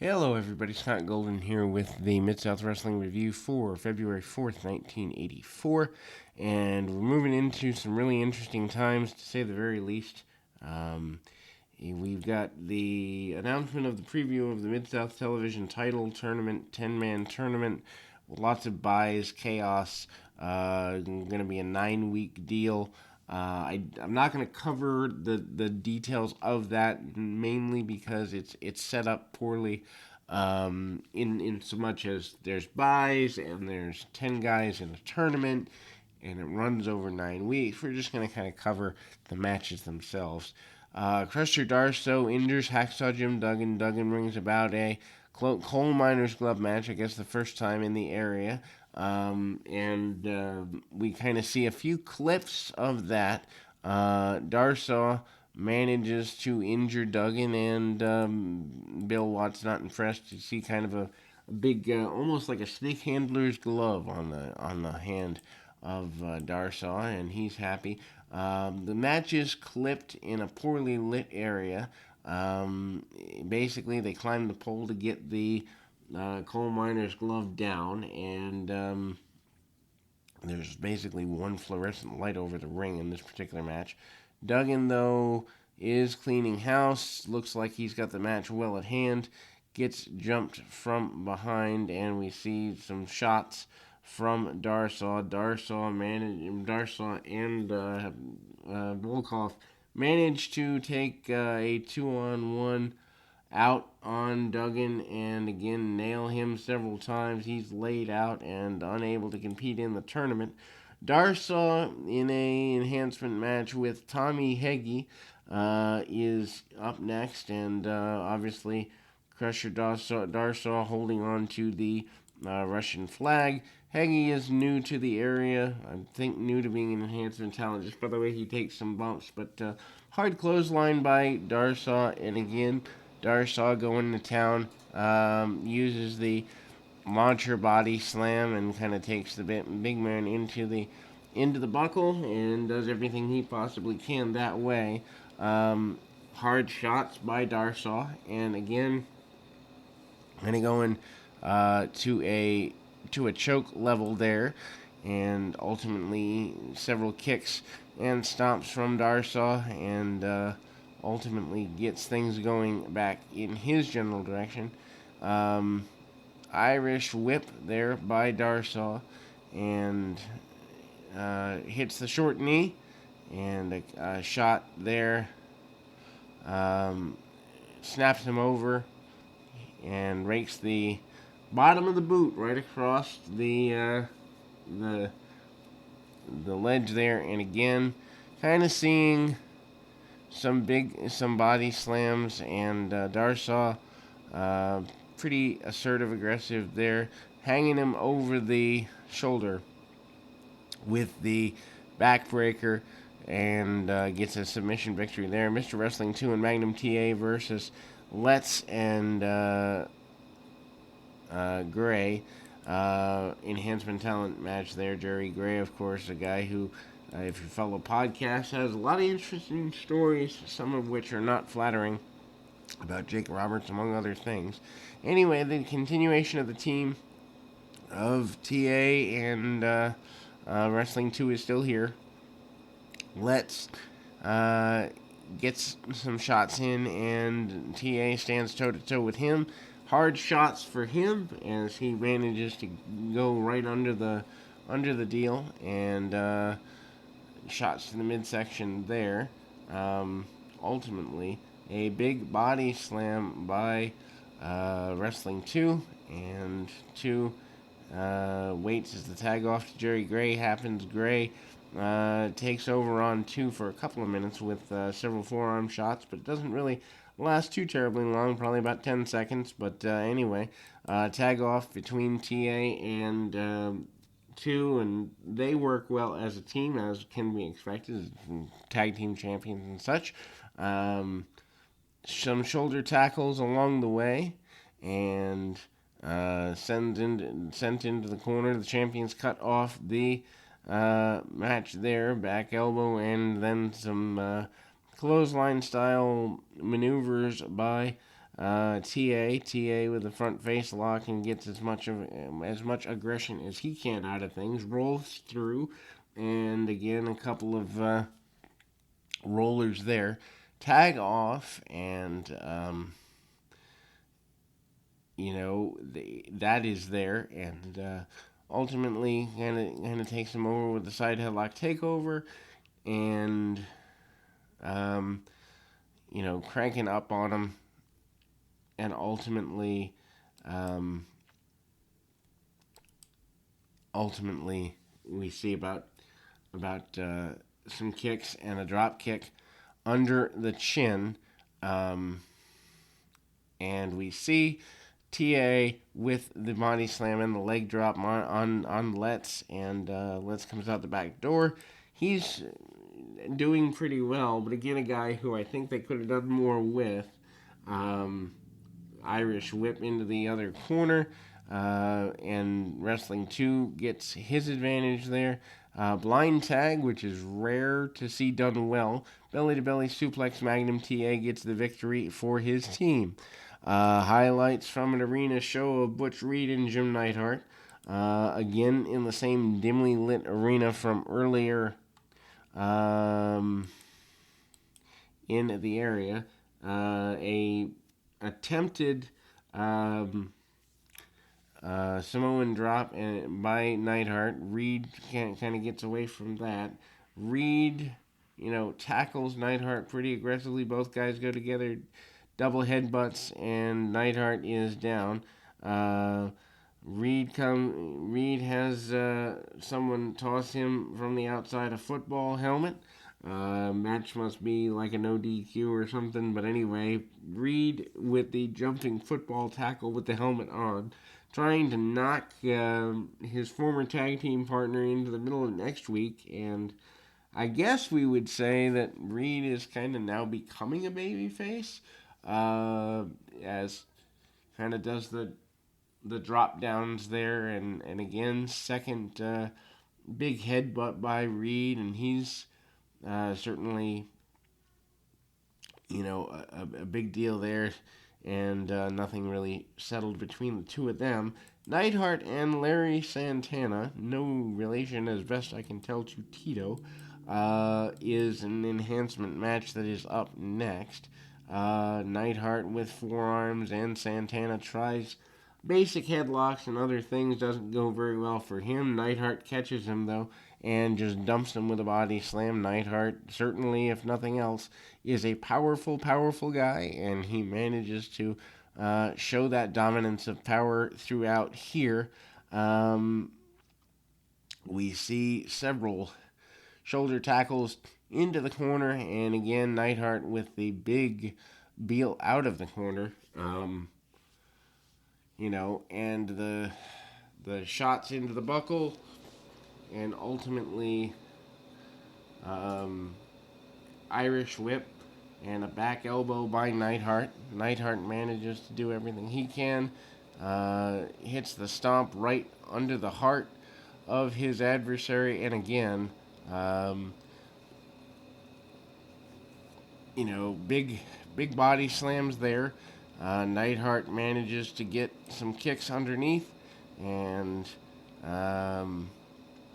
Hello, everybody. Scott Golden here with the Mid-South Wrestling Review for February 4th, 1984. And we're moving into some really interesting times, to say the very least. We've got the announcement of the preview of the Mid-South Television title tournament, 10-man tournament, with lots of buys, chaos. Going to be a 9-week deal. I'm not going to cover the details of that, mainly because it's set up poorly. In so much as there's buys and there's 10 guys in a tournament, and it runs over 9 weeks. We're just going to kind of cover the matches themselves. Crusher Darso injures Hacksaw Jim Duggan. Duggan brings about a coal miner's glove match, I guess the first time in the area. And we kind of see a few clips of that. Darsaw manages to injure Duggan, and Bill Watts not impressed to see kind of a big, almost like a snake handler's glove on the hand of Darsaw, and he's happy. The match is clipped in a poorly lit area. Basically, they climb the pole to get the coal miner's glove down, and there's basically one fluorescent light over the ring in this particular match. Duggan, though, is cleaning house. Looks like he's got the match well at hand. Gets jumped from behind, and we see some shots from Darsaw. Darsaw and Volkov managed to take a 2-on-1 out on Duggan and again nail him several times. He's laid out and unable to compete in the tournament. Darsaw in a enhancement match with Tommy Heggie is up next, and obviously Crusher Darsaw holding on to the Russian flag. Heggie is new to the area. I think new to being an enhancement talent just by the way he takes some bumps. But hard clothesline by Darsaw, and again Darsaw going to town. Uses the launcher body slam and kind of takes the big man into the buckle and does everything he possibly can that way. Hard shots by Darsaw, and again, kind of going to a choke level there, and ultimately several kicks and stomps from Darsaw, and ultimately gets things going back in his general direction. Irish whip there by Darsaw, and hits the short knee, and a shot there snaps him over and rakes the bottom of the boot right across the ledge there, and again, kind of seeing some body slams, and Darsaw pretty assertive, aggressive there, hanging him over the shoulder with the backbreaker, and gets a submission victory there. Mr. Wrestling 2 and Magnum TA versus Letts and Gray. Enhancement talent match there. Jerry Gray, of course, a guy who, if you follow podcasts, has a lot of interesting stories, some of which are not flattering, about Jake Roberts, among other things. Anyway, the continuation of the team of TA and Wrestling 2 is still here. Let's gets some shots in, and TA stands toe-to-toe with him. Hard shots for him as he manages to go right under the deal, and shots to the midsection there. Ultimately, a big body slam by Wrestling 2, and 2 waits as the tag off to Jerry Gray happens. Gray takes over on 2 for a couple of minutes with several forearm shots, but it doesn't really last too terribly long, probably about 10 seconds. But anyway, tag off between TA and 2, and they work well as a team, as can be expected, tag team champions and such. Some shoulder tackles along the way, and sent into the corner. The champions cut off the match there, back elbow, and then some clothesline style maneuvers by TA with the front face lock and gets as much aggression as he can out of things. Rolls through, and again a couple of rollers there. Tag off, and that is there, and ultimately kind of takes him over with the side headlock takeover, and cranking up on him, and ultimately we see about some kicks and a drop kick under the chin, and we see TA with the body slam and the leg drop on Let's, and Let's comes out the back door. He's doing pretty well, but again, a guy who I think they could have done more with. Irish whip into the other corner, and Wrestling 2 gets his advantage there. Blind tag, which is rare to see done well. Belly to belly suplex Magnum TA gets the victory for his team. Highlights from an arena show of Butch Reed and Jim Neidhart. Again, in the same dimly lit arena from earlier in the area. A attempted Samoan drop by Neidhart. Reed kind of gets away from that. Reed, tackles Neidhart pretty aggressively. Both guys go together, double headbutts, and Neidhart is down. Reed has someone toss him from the outside a football helmet. Match must be like a no DQ or something, but anyway, Reed with the jumping football tackle with the helmet on, trying to knock his former tag team partner into the middle of next week, and I guess we would say that Reed is kind of now becoming a babyface, as kind of does the drop downs there, and again, second big headbutt by Reed, and he's certainly, a big deal there, and nothing really settled between the two of them. Neidhart and Larry Santana, no relation as best I can tell to Tito, is an enhancement match that is up next. Neidhart with forearms, and Santana tries basic headlocks and other things. Doesn't go very well for him. Neidhart catches him, though, and just dumps him with a body slam. Neidhart, certainly, if nothing else, is a powerful, powerful guy, and he manages to show that dominance of power throughout here. We see several shoulder tackles into the corner, and again, Neidhart with the big Beal out of the corner. And the shots into the buckle, and ultimately Irish whip and a back elbow by Neidhart. Neidhart manages to do everything he can, hits the stomp right under the heart of his adversary, and again, big body slams there. Neidhart manages to get some kicks underneath, and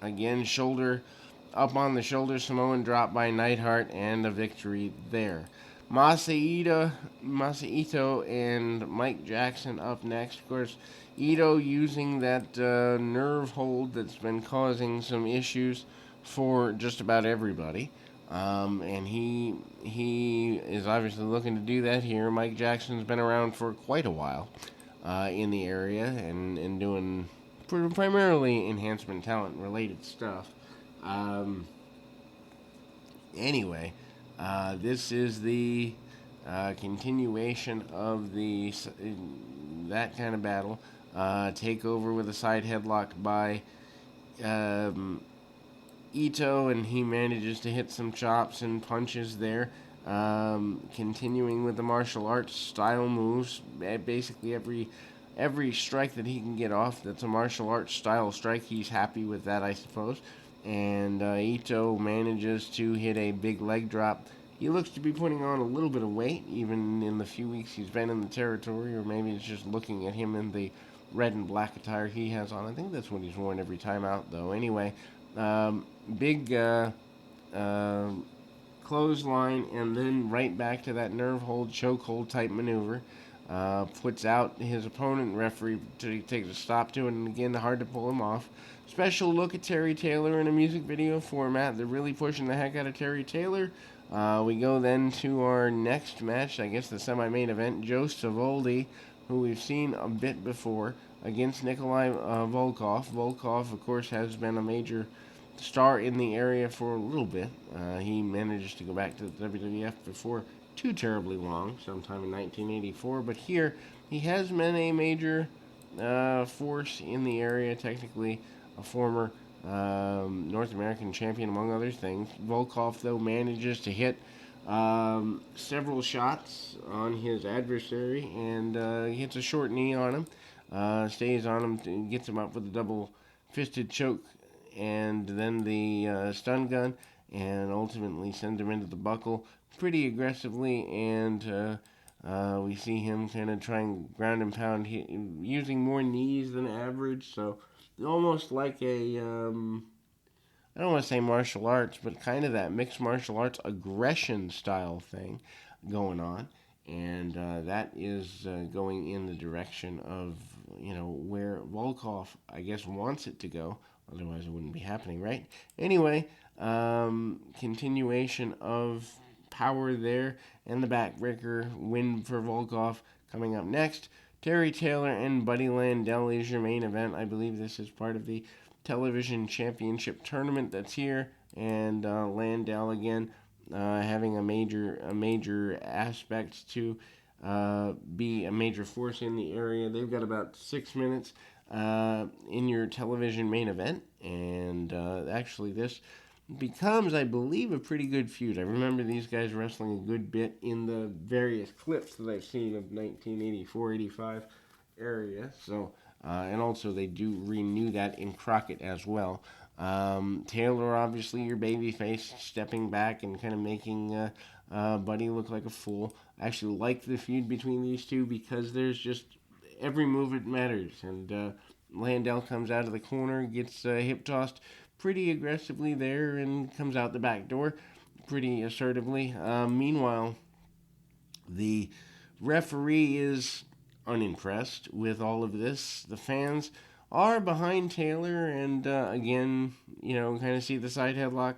again, shoulder up on the shoulder Samoan drop by Neidhart, and a victory there. Masahito and Mike Jackson up next. Of course, Ito using that nerve hold that's been causing some issues for just about everybody. And he is obviously looking to do that here. Mike Jackson's been around for quite a while in the area, and doing primarily enhancement talent related stuff. Anyway, this is the continuation of that kind of battle. Takeover with a side headlock by Ito, and he manages to hit some chops and punches there. Continuing with the martial arts style moves, basically every strike that he can get off that's a martial arts style strike, he's happy with that, I suppose. And Ito manages to hit a big leg drop he looks to be putting on a little bit of weight, even in the few weeks he's been in the territory, or maybe it's just looking at him in the red and black attire he has on. I think that's what he's worn every time out, though. Anyway, big uh, clothesline, and then right back to that nerve hold, choke hold type maneuver. Puts out his opponent. Referee takes a stop to it, and again, hard to pull him off. Special look at Terry Taylor in a music video format. They're really pushing the heck out of Terry Taylor. We go then to our next match, I guess the semi-main event. Joe Savoldi, who we've seen a bit before, against Nikolai Volkov. Volkov, of course, has been a major star in the area for a little bit. He managed to go back to the WWF before too terribly long, sometime in 1984. But here, he has been a major force in the area, technically a former North American champion, among other things. Volkov, though, manages to hit several shots on his adversary, and he hits a short knee on him, stays on him, gets him up with a double-fisted choke, and then the stun gun, and ultimately sends him into the buckle pretty aggressively, and we see him kind of trying ground and pound, using more knees than average, so almost like a, I don't want to say martial arts, but kind of that mixed martial arts aggression style thing going on, and that is going in the direction of, where Volkov, I guess, wants it to go. Otherwise, it wouldn't be happening, right? Anyway, continuation of power there, and the backbreaker win for Volkov coming up next. Terry Taylor and Buddy Landel is your main event. I believe this is part of the television championship tournament that's here, and Landel again having a major aspect to be a major force in the area. They've got about 6 minutes in your television main event, and actually this becomes, I believe, a pretty good feud. I remember these guys wrestling a good bit in the various clips that I've seen of 1984-85 area. So, and also they do renew that in Crockett as well. Taylor, obviously, your babyface, stepping back and kind of making Buddy look like a fool. I actually like the feud between these two because there's just every move it matters. And Landel comes out of the corner, gets hip tossed pretty aggressively there, and comes out the back door pretty assertively. Meanwhile, the referee is unimpressed with all of this. The fans are behind Taylor, and again, kind of see the side headlock.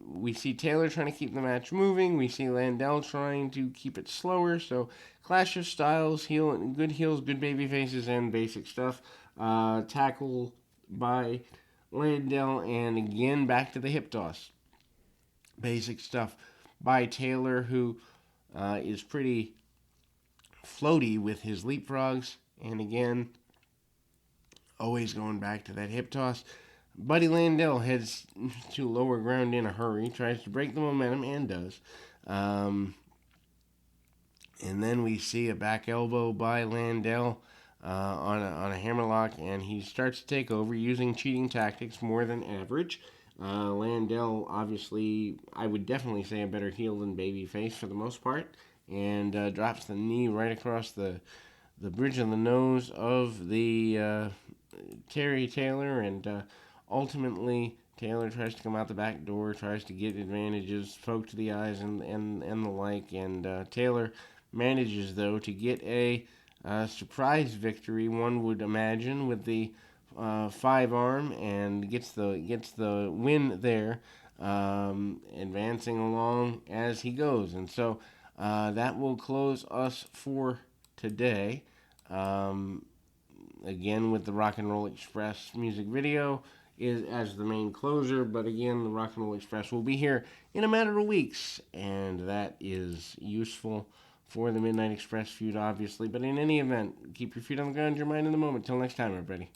We see Taylor trying to keep the match moving. We see Landel trying to keep it slower. So, clash of styles, good heels, good baby faces, and basic stuff. Tackle by Landel, and again back to the hip toss. Basic stuff by Taylor, who is pretty floaty with his leapfrogs, and again, always going back to that hip toss. Buddy Landel heads to lower ground in a hurry, tries to break the momentum, and does. And then we see a back elbow by Landel on a hammerlock, and he starts to take over using cheating tactics more than average. Landel, obviously, I would definitely say a better heel than babyface for the most part, and drops the knee right across the bridge of the nose of the Terry Taylor, and ultimately Taylor tries to come out the back door, tries to get advantages, poke to the eyes, and the like, and Taylor manages, though, to get a surprise victory, one would imagine, with the 5-arm, and gets the win there, advancing along as he goes. And so that will close us for today. Again, with the Rock and Roll Express music video is as the main closer, but again, the Rock and Roll Express will be here in a matter of weeks, and that is useful for the Midnight Express feud, obviously. But in any event, keep your feet on the ground, your mind in the moment. Till next time, everybody.